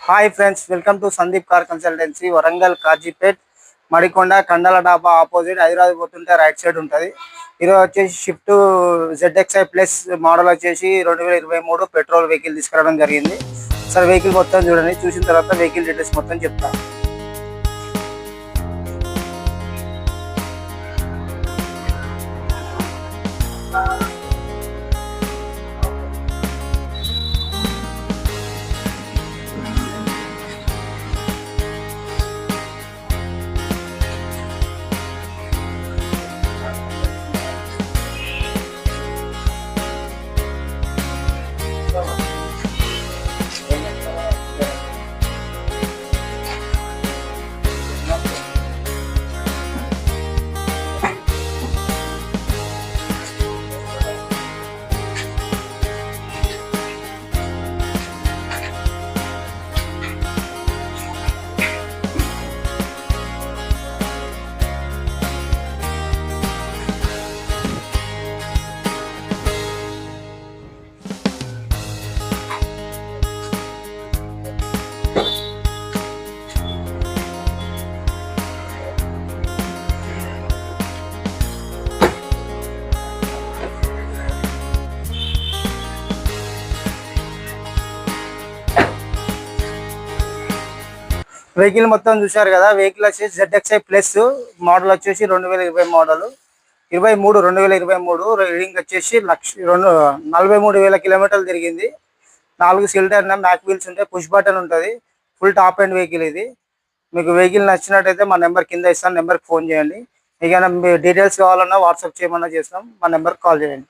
Hi friends, welcome to Sandeep car consultancy, Warangal Kazipet Madikonda Kandala dhaba opposite Hyderabad పోతుంటే right side ఉంటుంది. ఈరోజు వచ్చేసి షిఫ్ట్ ZXi ప్లస్ మోడల్ వచ్చేసి 2023 పెట్రోల్ వెహికల్ తీసుకురావడం జరిగింది. సార్ వెహికల్ మొత్తం చూడండి, చూసిన తర్వాత వెహికల్ డీటెయిల్స్ మొత్తం చెప్తాను. వెహికల్ మొత్తం చూశారు కదా. వెహికల్ వచ్చేసి ZXi ప్లస్ మోడల్ వచ్చేసి 2020 మోడల్ 2023 రీడింగ్ వచ్చేసి 43,000 కిలోమీటర్లు తిరిగింది. 4 సిలిండర్ మ్యాక్ వీల్స్ ఉంటాయి, పుష్ బటన్ ఉంటుంది, ఫుల్ టాప్ అండ్ వెహికల్ ఇది. మీకు వెహికల్ నచ్చినట్టయితే మా నెంబర్ కింద ఇస్తాను, నెంబర్కి ఫోన్ చేయండి. మీకు ఏమైనా డీటెయిల్స్ కావాలన్నా వాట్సాప్ చేయమన్నా చేస్తాం, మా నెంబర్కి కాల్ చేయండి.